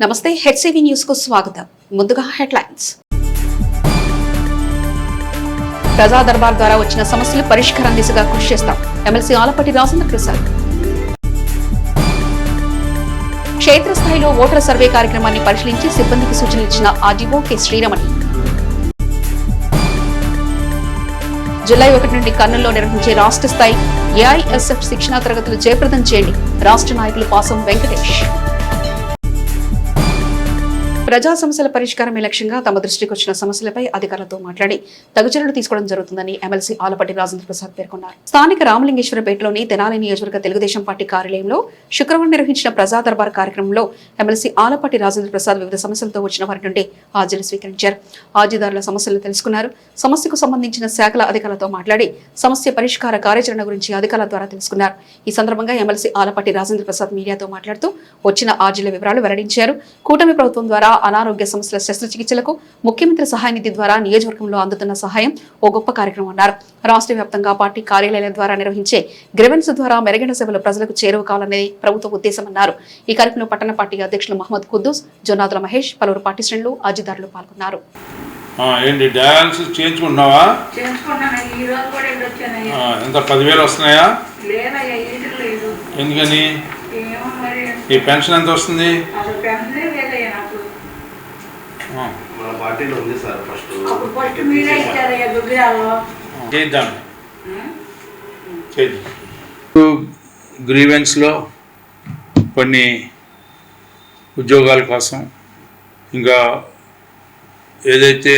నమస్తే, HCV news కు స్వాగతం. ముందుగా హెడ్లైన్స్. ప్రజా దర్బార్ ద్వారా వచ్చిన సమస్యలు పరిష్కారం దిశగా కృషి చేస్తాం. ఎమ్మెల్సీ ఆలపాటి రాజేంద్ర ప్రసాద్. క్షేత్రస్థాయిలో ఓటర్ సర్వే కార్యక్రమాన్ని పరిశీలించి సిబ్బందికి సూచనలు ఇచ్చిన ఆర్డీఓ కె శ్రీరమణి. జూలై 1 నుండి కర్నూలులో నిర్వహించే రాష్ట్ర స్థాయి ఏఐఎస్ఎఫ్ శిక్షణా తరగతులు జయప్రదం చేయండి. రాష్ట్ర నాయకులు పాసం వెంకటేష్. ప్రజా సమస్యల పరిష్కారమే లక్ష్యంగా తమ దృష్టికి వచ్చిన సమస్యలపై అధికారులతో మాట్లాడి తగు చర్యలు తీసుకోవడం జరుగుతుందని ఎమ్మెల్సీ ఆలపాటి రాజేంద్ర ప్రసాద్ పేర్కొన్నారు. స్థానిక రామలింగేశ్వరపేటలోని తెనాలి నియోజకవర్గ తెలుగుదేశం పార్టీ కార్యాలయంలో శుక్రవారం నిర్వహించిన ప్రజా దర్బార్ కార్యక్రమంలో ఎమ్మెల్సీ ఆలపాటి రాజేంద్ర ప్రసాద్ వివిధ సమస్యలతో వచ్చిన వారి నుండి ఆర్జీలు స్వీకరించారు. ఆర్జీదారుల సమస్యలను తెలుసుకున్నారు. సమస్యకు సంబంధించిన శాఖల అధికారులతో మాట్లాడి సమస్య పరిష్కార కార్యాచరణ గురించి అధికారుల ద్వారా తెలుసుకున్నారు. ఈ సందర్భంగా ఎమ్మెల్సీ ఆలపాటి రాజేంద్ర ప్రసాద్ మీడియాతో మాట్లాడుతూ వచ్చిన ఆర్జీల వివరాలు వెల్లడించారు. కూటమి ప్రభుత్వం ద్వారా అనారోగ్య సమస్యల శస్త్రచికిత్సలకు ముఖ్యమంత్రి సహాయ నిధి ద్వారా నియోజకవర్గంలో అందుతున్న సహాయం ఓ గొప్ప కార్యక్రమం అన్నారు. రాష్ట్ర వ్యాప్తంగా పార్టీ కార్యాలయాల ద్వారా నిర్వహించే గ్రివెన్స్ ద్వారా మెరుగైన సేవలు ప్రజలకు చేరువ కావాలనేది ప్రభుత్వ ఉద్దేశమన్నారు. ఈ కార్యక్రమంలో పట్టణ పార్టీ అధ్యక్షులు మహమ్మద్ కుద్దూస్, జొన్నాదుల మహేష్, పలువురు పార్టీ శ్రేణులు, అర్జీదారులు పాల్గొన్నారు. ఎంత 10,000 వస్తున్నాయా? ఎందుకని? ఈ పెన్షన్ ఎంత వస్తుంది? గ్రీవెన్స్లో కొన్ని ఉద్యోగాల కోసం, ఇంకా ఏదైతే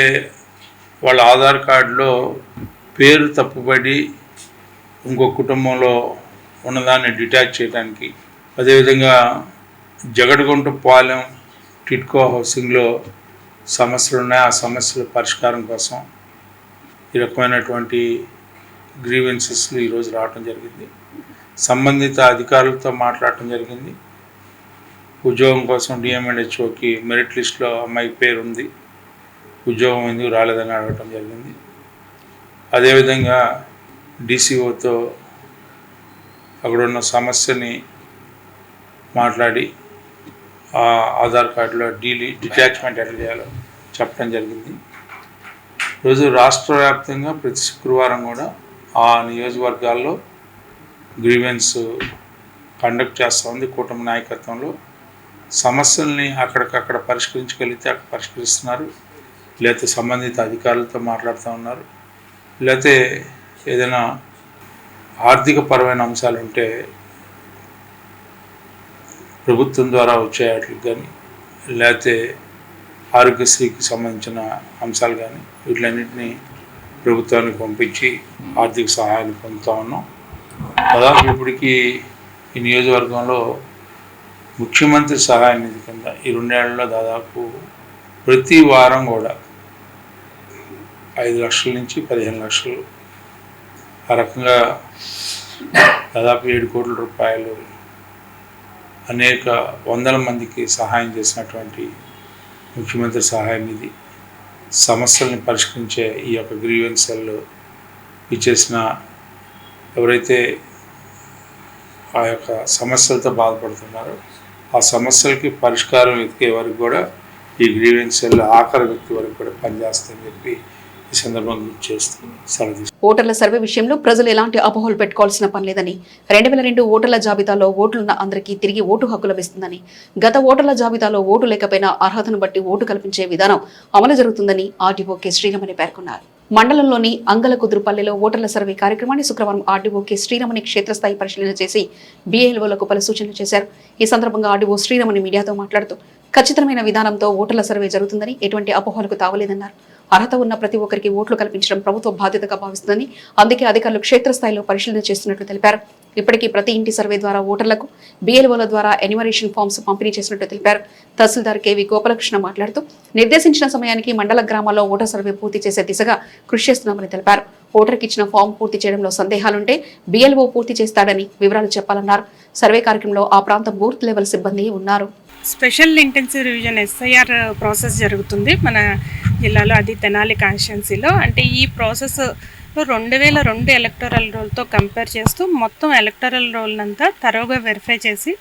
వాళ్ళ ఆధార్ కార్డులో పేరు తప్పుపడి ఇంకో కుటుంబంలో ఉన్నదాన్ని డిటాచ్ చేయడానికి, అదేవిధంగా జగడగుంట పాలెం టిట్కో హౌసింగ్లో సమస్యలు ఉన్నాయి. ఆ సమస్యల పరిష్కారం కోసం ఈ రకమైనటువంటి గ్రీవెన్సెస్లు ఈరోజు రావడం జరిగింది. సంబంధిత అధికారులతో మాట్లాడటం జరిగింది. ఉద్యోగం కోసం డిఎంఎన్హెచ్ఓకి మెరిట్ లిస్ట్లో అమ్మాయి పేరు ఉంది, ఉద్యోగం ఎందుకు రాలేదని అడగటం జరిగింది. అదేవిధంగా డీసీఓతో అక్కడ ఉన్న సమస్యని మాట్లాడి ఆ ఆధార్ కార్డులో డిటాచ్మెంట్ ఎట్లా చేయాలో చెప్పడం జరిగింది. రోజు రాష్ట్ర వ్యాప్తంగా ప్రతి శుక్రవారం కూడా ఆ నియోజకవర్గాల్లో గ్రీవెన్స్ కండక్ట్ చేస్తూ ఉంది కూటమి నాయకత్వంలో. సమస్యల్ని అక్కడికక్కడ పరిష్కరించగలిగితే అక్కడ పరిష్కరిస్తున్నారు, లేకపోతే సంబంధిత అధికారులతో మాట్లాడుతూ ఉన్నారు, లేకపోతే ఏదైనా ఆర్థిక పరమైన అంశాలు ఉంటే ప్రభుత్వం ద్వారా వచ్చే వాటికి కానీ, లేకపోతే ఆరోగ్యశ్రీకి సంబంధించిన అంశాలు కానీ, వీటిలన్నింటినీ ప్రభుత్వానికి పంపించి ఆర్థిక సహాయాన్ని పొందుతూ ఉన్నాం. దాదాపు ఇప్పటికీ ఈ నియోజకవర్గంలో ముఖ్యమంత్రి సహాయ నిధి కింద ఈ 2 ఏళ్లలో దాదాపు ప్రతి వారం కూడా 5 లక్షల నుంచి 15 లక్షలు, ఆ రకంగా దాదాపు 7 కోట్ల రూపాయలు అనేక వందల మందికి సహాయం చేసినటువంటి ముఖ్యమంత్రి సహాయ నిధి సమస్యల్ని పరిష్కరించే ఈ యొక్క గ్రీవెన్స్ సెల్ ఇచ్చేసిన ఎవరైతే ఆ యొక్క సమస్యలతో బాధపడుతున్నారో ఆ సమస్యలకి పరిష్కారం వెతికే వరకు కూడా ఈ గ్రీవెన్స్ సెల్ ఆఖరి వ్యక్తి వరకు కూడా పనిచేస్తుందని చెప్పి ఈ సందర్భంగా చేస్తూ సెలవు. ఓటర్ల సర్వే విషయంలో ప్రజలు ఎలాంటి అపోహలు పెట్టుకోవాల్సిన పని లేదని, 2002 ఓటర్ల జాబితాలో ఓట్లున్న అందరికీ తిరిగి ఓటు హక్కు లభిస్తుందని, గత ఓటర్ల జాబితాలో ఓటు లేకపోయినా అర్హతను బట్టి ఓటు కల్పించే విధానం అమలు జరుగుతుందని ఆర్డీఓ కె శ్రీరమణి పేర్కొన్నారు. మండలంలోని అంగలకుదురుపల్లిలో ఓటర్ల సర్వే కార్యక్రమాన్ని శుక్రవారం ఆర్డీఓ కె శ్రీరమణి క్షేత్రస్థాయి పరిశీలన చేసి బిఎల్ఓలకు పలు సూచనలు చేశారు. ఈ సందర్భంగా ఆర్డీఓ శ్రీరమణి మీడియాతో మాట్లాడుతూ ఖచ్చితమైన విధానంతో ఓటర్ల సర్వే జరుగుతుందని, ఎటువంటి అపోహలకు తావలేదన్నారు. అర్హత ఉన్న ప్రతి ఒక్కరికి ఓట్లు కల్పించడం ప్రభుత్వ బాధ్యతగా భావిస్తుందని, అందుకే అధికారులు క్షేత్రస్థాయిలో పరిశీలన చేస్తున్నట్లు తెలిపారు. ఇప్పటికీ ప్రతి ఇంటి సర్వే ద్వారా ఓటర్లకు బిఎల్ఓల ద్వారా ఎన్యుమరేషన్ ఫామ్స్ పంపిణీ చేసినట్లు తెలిపారు. తహసీల్దార్ కేవీ గోపాలకృష్ణ మాట్లాడుతూ నిర్దేశించిన సమయానికి మండల గ్రామాల్లో ఓటర్ సర్వే పూర్తి చేసే దిశగా కృషి చేస్తున్నామని తెలిపారు. ఓటర్కి ఇచ్చిన ఫామ్ పూర్తి చేయడంలో సందేహాలుంటే బిఎల్ఓ పూర్తి చేస్తాడని వివరాలు చెప్పాలన్నారు. సర్వే కార్యక్రమంలో ఆ ప్రాంతం బూత్ లెవెల్ సిబ్బంది ఉన్నారు. Special intensive revision SIR process జరుగుతుంది మన జిల్లాలో, అది తెనాలి కాన్స్టిట్యున్సీలో. అంటే ఈ ప్రాసెస్ 2002 ఎలక్టోరల్ రోల్తో కంపేర్ చేస్తూ మొత్తం ఎలక్టోరల్ రోల్ అంతా తరోగా వెరిఫై చేసి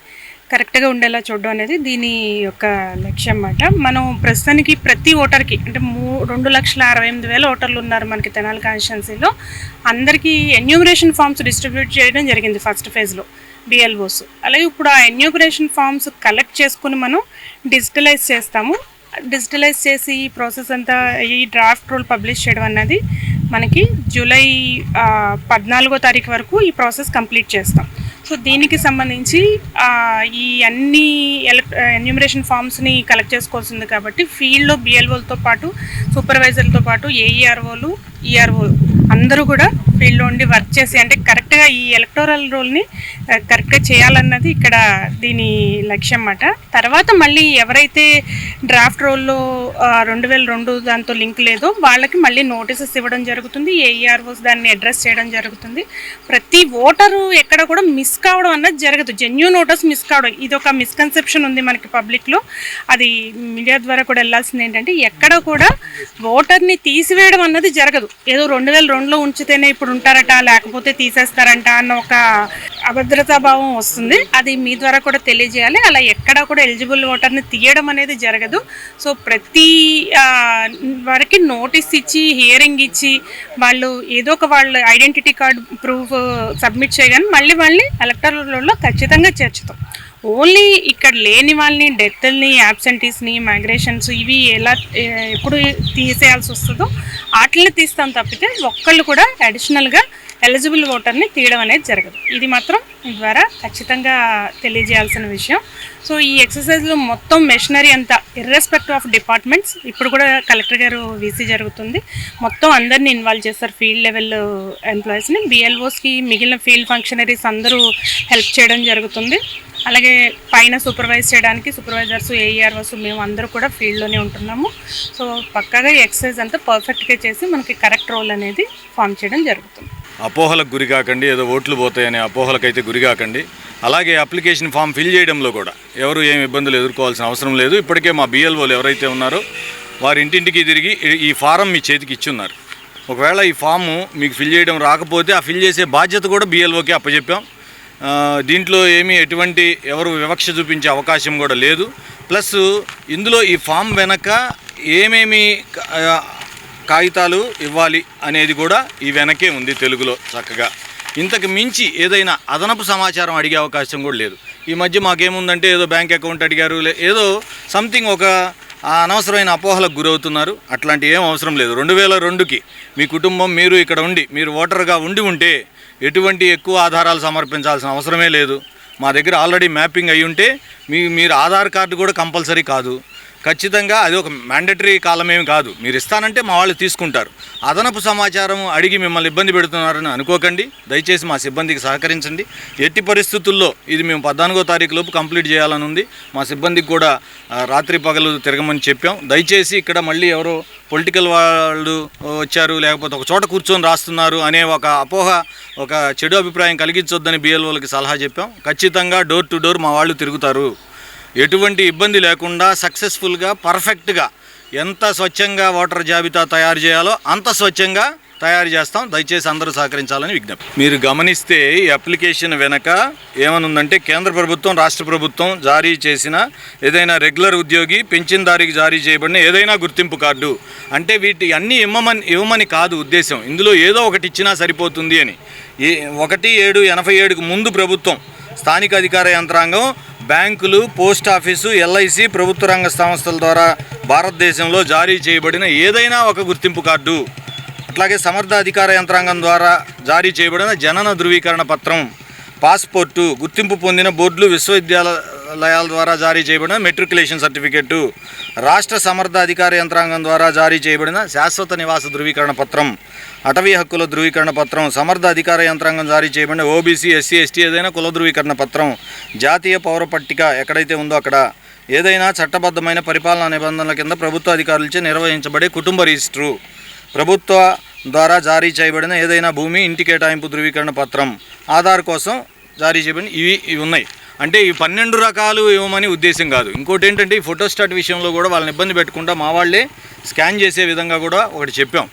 కరెక్ట్గా ఉండేలా చూడడం అనేది దీని యొక్క లక్ష్యం అన్నమాట. మనం ప్రస్తుతానికి ప్రతి ఓటర్కి అంటే 2,68,000 ఓటర్లు ఉన్నారు మనకి తెనాలి కాన్స్టిట్యున్సీలో. అందరికీ ఎన్యూమరేషన్ ఫామ్స్ డిస్ట్రిబ్యూట్ చేయడం జరిగింది ఫస్ట్ ఫేజ్లో బిఎల్ఓస్. అలాగే ఇప్పుడు ఆ ఎన్యూమరేషన్ ఫామ్స్ కలెక్ట్ చేసుకుని మనం డిజిటలైజ్ చేస్తాము. డిజిటలైజ్ చేసి ఈ ప్రాసెస్ అంతా ఈ డ్రాఫ్ట్ రూల్ పబ్లిష్ చేయడం అన్నది మనకి జూలై 14వ తారీఖు వరకు ఈ ప్రాసెస్ కంప్లీట్ చేస్తాం. సో దీనికి సంబంధించి ఈ అన్ని ఎన్యూమరేషన్ ఫామ్స్ని కలెక్ట్ చేసుకోవాల్సింది కాబట్టి ఫీల్డ్లో బిఎల్ఓలతో పాటు సూపర్వైజర్లతో పాటు ఏఈఆర్ఓలు ఈఆర్ఓ అందరూ కూడా ఫీల్డ్లో ఉండి వర్క్ చేసి అంటే కరెక్ట్గా ఈ ఎలక్టోరల్ రోల్ని కరెక్ట్గా చేయాలన్నది ఇక్కడ దీని లక్ష్యం అన్నమాట. తర్వాత మళ్ళీ ఎవరైతే డ్రాఫ్ట్ రోల్లో 2002 దాంతో లింక్ లేదో వాళ్ళకి మళ్ళీ నోటీసెస్ ఇవ్వడం జరుగుతుంది. ఏఈఆర్ఓస్ దాన్ని అడ్రస్ చేయడం జరుగుతుంది. ప్రతి ఓటరు ఎక్కడ కూడా మిస్ కావడం అన్నది జరగదు. జెన్యూన్ ఓటర్స్ మిస్ కావడం ఇది ఒక మిస్కన్సెప్షన్ ఉంది మనకి పబ్లిక్లో. అది మీడియా ద్వారా కూడా వెళ్ళాల్సింది ఏంటంటే ఎక్కడ కూడా ఓటర్ని తీసివేయడం అన్నది జరగదు. ఏదో 2002లో ఉంచితేనే ఇప్పుడు ఉంటారట లేకపోతే తీసేస్తారంట అన్న ఒక అభద్రతా భావం వస్తుంది. అది మీ ద్వారా కూడా తెలియజేయాలి. అలా ఎక్కడా కూడా ఎలిజిబుల్ ఓటర్ని తీయడం అనేది జరగదు. సో ప్రతి వారికి నోటీస్ ఇచ్చి హియరింగ్ ఇచ్చి వాళ్ళు ఏదో ఒక వాళ్ళ ఐడెంటిటీ కార్డు ప్రూఫ్ సబ్మిట్ చేయగానే మళ్ళీ ఎలక్టరల్ రోల్లో ఖచ్చితంగా చేర్చుతాం. ఓన్లీ ఇక్కడ లేని వాళ్ళని డెత్ల్ని యాబ్సెంటీస్ని మైగ్రేషన్స్ ఇవి ఎప్పుడు తీసేయాల్సి వస్తుందో వాటిని తీస్తాం తప్పితే ఒక్కళ్ళు కూడా అడిషనల్గా ఎలిజిబుల్ ఓటర్ని తీయడం అనేది జరగదు. ఇది మాత్రం మీ ద్వారా ఖచ్చితంగా తెలియజేయాల్సిన విషయం. సో ఈ ఎక్సర్సైజ్లో మొత్తం మెషినరీ అంతా ఇర్రెస్పెక్టివ్ ఆఫ్ డిపార్ట్మెంట్స్ ఇప్పుడు కూడా కలెక్టర్ గారు వీసీ జరుగుతుంది. మొత్తం అందరినీ ఇన్వాల్వ్ చేస్తారు. ఫీల్డ్ లెవెల్ ఎంప్లాయీస్ని బిఎల్ఓస్కి మిగిలిన ఫీల్డ్ ఫంక్షనరీస్ అందరూ హెల్ప్ చేయడం జరుగుతుంది. అలాగే పైన సూపర్వైజ్ చేయడానికి సూపర్వైజర్స్ ఏఈఆర్ఓస్ మేము అందరూ కూడా ఫీల్డ్లోనే ఉంటున్నాము. సో పక్కాగా ఈ ఎక్సర్సైజ్ అంతా పర్ఫెక్ట్గా చేసి మనకి కరెక్ట్ రోల్ అనేది ఫామ్ చేయడం జరుగుతుంది. అపోహలకు గురి కాకండి, ఏదో ఓట్లు పోతాయనే అపోహలకైతే గురి కాకండి. అలాగే అప్లికేషన్ ఫామ్ ఫిల్ చేయడంలో కూడా ఎవరు ఏమి ఇబ్బందులు ఎదుర్కోవాల్సిన అవసరం లేదు. ఇప్పటికే మా బిఎల్ఓలు ఎవరైతే ఉన్నారో వారి ఇంటింటికి తిరిగి ఈ ఫారం మీ చేతికి ఇచ్చున్నారు. ఒకవేళ ఈ ఫాము మీకు ఫిల్ చేయడం రాకపోతే ఆ ఫిల్ చేసే బాధ్యత కూడా బిఎల్ఓకి అప్పచెప్పాం. దీంట్లో ఏమీ ఎటువంటి ఎవరు వివక్ష చూపించే అవకాశం కూడా లేదు. ప్లస్ ఇందులో ఈ ఫామ్ వెనక ఏమేమి కాగితాలు ఇవ్వాలి అనేది కూడా ఈ వెనకే ఉంది తెలుగులో చక్కగా. ఇంతకు మించి ఏదైనా అదనపు సమాచారం అడిగే అవకాశం కూడా లేదు. ఈ మధ్య మాకేముందంటే ఏదో బ్యాంక్ అకౌంట్ అడిగారు, ఏదో సంథింగ్ ఒక అనవసరమైన అపోహలకు గురవుతున్నారు. అట్లాంటి ఏం అవసరం లేదు. 2002కి మీ కుటుంబం మీరు ఇక్కడ ఉండి మీరు ఓటర్గా ఉంటే ఎటువంటి ఎక్కువ ఆధారాలు సమర్పించాల్సిన అవసరమే లేదు. మా దగ్గర ఆల్రెడీ మ్యాపింగ్ అయ్యి ఉంటే మీరు ఆధార్ కార్డు కూడా కంపల్సరీ కాదు. ఖచ్చితంగా అది ఒక మ్యాండటరీ కాలమేమి కాదు. మీరు ఇస్తానంటే మా వాళ్ళు తీసుకుంటారు. అదనపు సమాచారం అడిగి మిమ్మల్ని ఇబ్బంది పెడుతున్నారని అనుకోకండి. దయచేసి మా సిబ్బందికి సహకరించండి. ఎట్టి పరిస్థితుల్లో ఇది మేము 14వ తారీఖు లోపు కంప్లీట్ చేయాలని ఉంది. మా సిబ్బందికి కూడా రాత్రి పగలు తిరగమని చెప్పాం. దయచేసి ఇక్కడ మళ్ళీ ఎవరో పొలిటికల్ వాళ్ళు వచ్చారు లేకపోతే ఒక చోట కూర్చొని రాస్తున్నారు అనే ఒక అపోహ, ఒక చెడు అభిప్రాయం కలిగించొద్దని బిఎల్ఓలకి సలహా చెప్పాం. ఖచ్చితంగా డోర్ టు డోర్ మా వాళ్ళు తిరుగుతారు. ఎటువంటి ఇబ్బంది లేకుండా సక్సెస్ఫుల్గా పర్ఫెక్ట్గా ఎంత స్వచ్ఛంగా ఓటర్ జాబితా తయారు చేయాలో అంత స్వచ్ఛంగా తయారు చేస్తాం. దయచేసి అందరూ సహకరించాలని విజ్ఞప్తి. మీరు గమనిస్తే ఈ అప్లికేషన్ వెనక ఏమనుందంటే కేంద్ర ప్రభుత్వం రాష్ట్ర ప్రభుత్వం జారీ చేసిన ఏదైనా రెగ్యులర్ ఉద్యోగి పెన్షన్దారికి జారీ చేయబడిన ఏదైనా గుర్తింపు కార్డు అంటే వీటి అన్నీ ఇవ్వమని కాదు ఉద్దేశం. ఇందులో ఏదో ఒకటి ఇచ్చినా సరిపోతుంది అని. 1/7/87కు ముందు ప్రభుత్వం స్థానిక అధికార యంత్రాంగం బ్యాంకులు పోస్ట్ ఆఫీసు ఎల్ఐసి ప్రభుత్వ రంగ సంస్థల ద్వారా భారతదేశంలో జారీ చేయబడిన ఏదైనా ఒక గుర్తింపు కార్డు, అట్లాగే సమర్థ అధికార యంత్రాంగం ద్వారా జారీ చేయబడిన జనన ధృవీకరణ పత్రం, పాస్పోర్టు, గుర్తింపు పొందిన బోర్డులు విశ్వవిద్యాలయాల ద్వారా జారీ చేయబడిన మెట్రికులేషన్ సర్టిఫికెట్టు, రాష్ట్ర సమర్థ అధికార యంత్రాంగం ద్వారా జారీ చేయబడిన శాశ్వత నివాస ధృవీకరణ పత్రం, అటవీ హక్కుల ధృవీకరణ పత్రం, సమర్థ అధికార యంత్రాంగం జారీ చేయబడిన ఓబీసీ ఎస్సీ ఎస్టీ ఏదైనా కుల ధృవీకరణ పత్రం, జాతీయ పౌర పట్టిక ఎక్కడైతే ఉందో అక్కడ ఏదైనా చట్టబద్ధమైన పరిపాలనా నిబంధనల కింద ప్రభుత్వ అధికారులచే నిర్వహించబడే కుటుంబ రిజిస్టరు, ప్రభుత్వ ద్వారా జారీ చేయబడిన ఏదైనా భూమి ఇంటి కేటాయింపు ధృవీకరణ పత్రం, ఆధార్ కోసం జారీ చేయబడిన ఇవి ఉన్నాయి. అంటే ఈ 12 రకాలు ఇవ్వమని ఉద్దేశం కాదు. ఇంకోటి ఏంటంటే ఈ ఫోటోస్టాట్ విషయంలో కూడా వాళ్ళని ఇబ్బంది పెట్టకుండా మా వాళ్ళే స్కాన్ చేసే విధంగా కూడా ఒకటి చెప్పాం.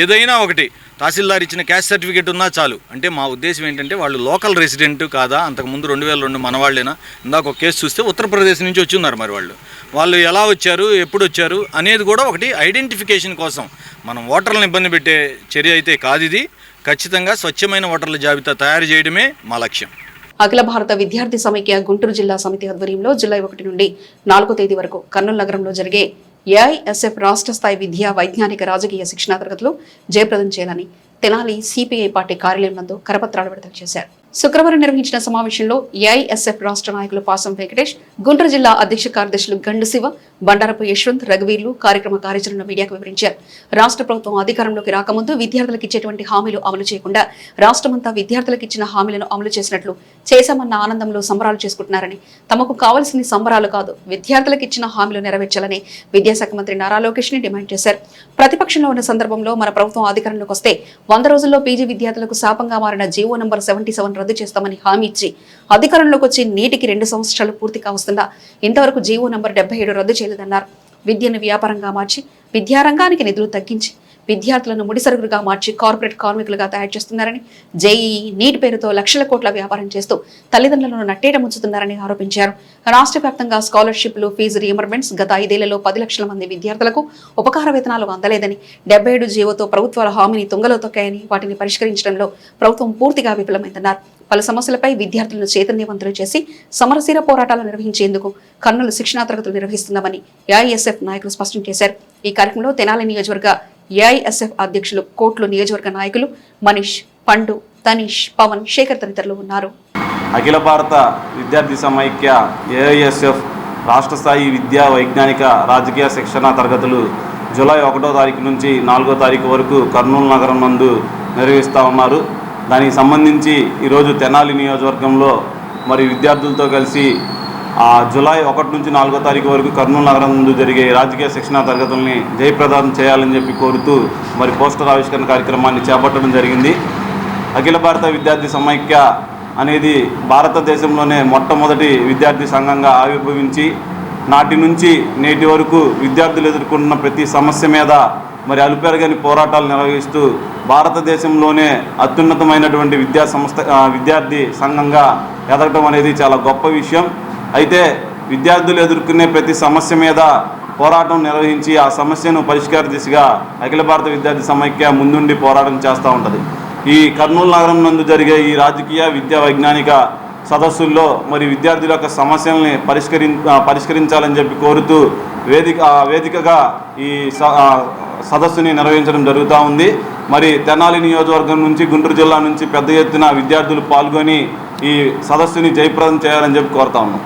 ఏదైనా ఒకటి తహసీల్దార్ ఇచ్చిన క్యాస్ట్ సర్టిఫికేట్ ఉన్నా చాలు. అంటే మా ఉద్దేశం ఏంటంటే వాళ్ళు లోకల్ రెసిడెంట్ కాదా, అంతకుముందు 2002 మనవాళ్ళేనా, ఇందాక ఒక కేసు చూస్తే ఉత్తరప్రదేశ్ నుంచి వచ్చి ఉన్నారు. మరి వాళ్ళు ఎలా వచ్చారు, ఎప్పుడు వచ్చారు అనేది కూడా ఒకటి ఐడెంటిఫికేషన్ కోసం. మనం ఓటర్లను ఇబ్బంది పెట్టే చర్య అయితే కాదు ఇది. ఖచ్చితంగా స్వచ్ఛమైన ఓటర్ల జాబితా తయారు చేయడమే మా లక్ష్యం. అఖిల భారత విద్యార్థి సమైక్య గుంటూరు జిల్లా సమితి ఆధ్వర్యంలో జూలై 1 నుండి 4వ తేదీ వరకు కర్నూలు నగరంలో జరిగే ఏఐఎస్ఎఫ్ రాష్ట్ర స్థాయి విద్యా వైజ్ఞానిక రాజకీయ శిక్షణా తరగతులు జయప్రదం చేయాలని తెనాలి సిపిఐ పార్టీ కార్యాలయం నందు కరపత్రాలు విడుదల చేశారు. శుక్రవారం నిర్వహించిన సమావేశంలో ఏఐఎస్ఎఫ్ రాష్ట్ర నాయకులు పాసం వెంకటేష్, గుంటూరు జిల్లా అధ్యక్ష కార్యదర్శులు గండు శివ, బండారపు యశ్వంత్, రఘువీర్లు కార్యక్రమ కార్యాచరణను మీడియాకు వివరించారు. రాష్ట్ర ప్రభుత్వం అధికారంలోకి రాకముందు విద్యార్థులకు ఇచ్చేటువంటి హామీలు అమలు చేయకుండా రాష్ట్రమంతా విద్యార్థులకు ఇచ్చిన హామీలను అమలు చేసినట్లు చేశామన్న ఆనందంలో సంబరాలు చేసుకుంటున్నారని, తమకు కావాల్సిన సంబరాలు కాదు విద్యార్థులకు ఇచ్చిన హామీలు నెరవేర్చాలని విద్యాశాఖ మంత్రి నారా లోకేష్ ని డిమాండ్ చేశారు. ప్రతిపక్షంలో ఉన్న సందర్భంలో మన ప్రభుత్వం అధికారంలోకి వస్తే 100 రోజుల్లో పీజీ విద్యార్థులకు శాపంగా మారిన జీవో నంబర్ 77 రద్దు చేస్తామని హామీ ఇచ్చి అధికారంలోకి వచ్చి నేటికి 2 సంవత్సరాలు పూర్తి కావస్తుందా ఇంతవరకు జీవో నంబర్ 77 రద్దు చేయలేదన్నారు. విద్యను వ్యాపారంగా మార్చి విద్యారంగానికి నిధులు తగ్గించి విద్యార్థులను ముడిసరుకులుగా మార్చి కార్పొరేట్ కార్మికులుగా తయారు చేస్తున్నారని, జేఈఈ నీట్ పేరుతో లక్షల కోట్ల వ్యాపారం చేస్తూ తల్లిదండ్రులను నట్టేట ముంచుతున్నారని ఆరోపించారు. రాష్ట్ర వ్యాప్తంగా స్కాలర్షిప్లు, ఫీజు రియంబర్మెంట్స్ గత 5 ఏళ్లలో 10 లక్షల మంది విద్యార్థులకు ఉపకార వేతనాలు అందలేదని, 77 జీవోతో ప్రభుత్వాల హామీని తుంగలో తొక్కాయని, వాటిని పరిష్కరించడంలో ప్రభుత్వం పూర్తిగా విఫలమైందన్నారు. పలు సమస్యలపై విద్యార్థులను చైతన్యవంతులు చేసి సమరశీల పోరాటాలు నిర్వహించేందుకు కర్నూలు శిక్షణా తరగతులు నిర్వహిస్తున్నామని ఏఐఎస్ఎఫ్ నాయకులు స్పష్టం చేశారు. ఈ కార్యక్రమంలో తెనాలి నియోజకవర్గ ఏఐఎస్ఎఫ్ అధ్యక్షులు, కోట్లు నియోజకవర్గ నాయకులు మనీష్, పండు, తనీష్, పవన్, శేఖర్ తదితరులు ఉన్నారు. అఖిల భారత విద్యార్థి సమైక్య ఏఐఎస్ఎఫ్ రాష్ట్ర స్థాయి విద్యా వైజ్ఞానిక రాజకీయ శిక్షణ తరగతులు జూలై 1వ తారీఖు నుంచి 4వ తారీఖు వరకు కర్నూలు నగరం నందు నిర్వహిస్తూ ఉన్నారు. దానికి సంబంధించి ఈరోజు తెనాలి నియోజకవర్గంలో మరి విద్యార్థులతో కలిసి జూలై 1 నుంచి 4వ తారీఖు వరకు కర్నూలు నగరం ముందు జరిగే రాజకీయ శిక్షణా తరగతుల్ని జయప్రదం చేయాలని చెప్పి కోరుతూ మరి పోస్టర్ ఆవిష్కరణ కార్యక్రమాన్ని చేపట్టడం జరిగింది. అఖిల భారత విద్యార్థి సమైక్య అనేది భారతదేశంలోనే మొట్టమొదటి విద్యార్థి సంఘంగా ఆవిర్భవించి నాటి నుంచి నేటి వరకు విద్యార్థులు ఎదుర్కొంటున్న ప్రతి సమస్య మీద మరి అలుపెరగని పోరాటాలు నిర్వహిస్తూ భారతదేశంలోనే అత్యున్నతమైనటువంటి విద్యార్థి సంఘంగా ఎదగడం అనేది చాలా గొప్ప విషయం. అయితే విద్యార్థులు ఎదుర్కొనే ప్రతి సమస్య మీద పోరాటం నిర్వహించి ఆ సమస్యను పరిష్కార దిశగా అఖిల భారత విద్యార్థి సమైక్య ముందుండి పోరాటం చేస్తూ ఉంటుంది. ఈ కర్నూలు నగరం నందు జరిగే ఈ రాజకీయ విద్యా వైజ్ఞానిక సదస్సుల్లో మరి విద్యార్థుల యొక్క సమస్యల్ని పరిష్కరించాలని చెప్పి కోరుతూ వేదికగా ఈ సదస్సుని నిర్వహించడం జరుగుతూ ఉంది. మరి తెనాలి నియోజకవర్గం నుంచి, గుంటూరు జిల్లా నుంచి పెద్ద ఎత్తున విద్యార్థులు పాల్గొని ఈ సదస్సుని జయప్రదం చేయాలని చెప్పి కోరుతా ఉన్నాం.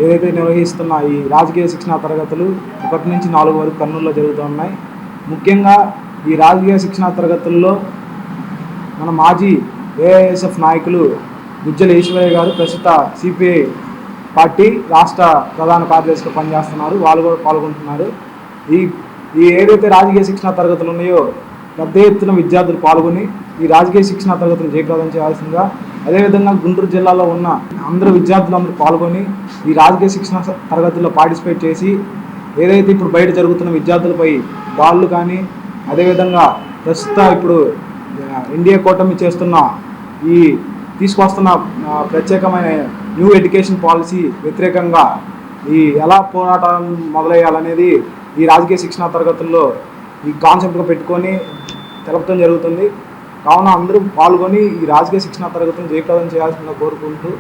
ఏదైతే నిర్వహిస్తున్న ఈ రాజకీయ శిక్షణా తరగతులు 1 నుంచి 4 వరకు కర్నూలులో జరుగుతూ ఉన్నాయి. ముఖ్యంగా ఈ రాజకీయ శిక్షణా తరగతుల్లో మన మాజీ ఏఐఎస్ఎఫ్ నాయకులు గుజ్జల ఈశ్వరయ్య గారు ప్రస్తుత సిపిఐ పార్టీ రాష్ట్ర ప్రధాన కార్యదర్శిగా పనిచేస్తున్నారు. వాళ్ళు కూడా పాల్గొంటున్నారు. ఈ ఏదైతే రాజకీయ శిక్షణా తరగతులు ఉన్నాయో పెద్ద ఎత్తున విద్యార్థులు పాల్గొని ఈ రాజకీయ శిక్షణా తరగతులు జయప్రదం చేయాల్సిందిగా, అదేవిధంగా గుంటూరు జిల్లాలో ఉన్న అందరూ విద్యార్థులందరూ పాల్గొని ఈ రాజకీయ శిక్షణ తరగతుల్లో పార్టిసిపేట్ చేసి ఏదైతే ఇప్పుడు బయట జరుగుతున్న విద్యార్థులపై దాడులు కానీ, అదేవిధంగా ప్రస్తుత ఇప్పుడు ఎన్డీఏ కూటమి చేస్తున్న ఈ తీసుకొస్తున్న ప్రత్యేకమైన న్యూ ఎడ్యుకేషన్ పాలసీ వ్యతిరేకంగా ఎలా పోరాటం మొదలయ్యాలనేది ఈ రాజకీయ శిక్షణా తరగతుల్లో ఈ కాన్సెప్ట్గా పెట్టుకొని తెలపడం జరుగుతుంది. కావున అందరూ పాల్గొని ఈ రాజకీయ శిక్షణా తరగతులను జయప్రదం చేయాల్సిందిగా కోరుకుంటూ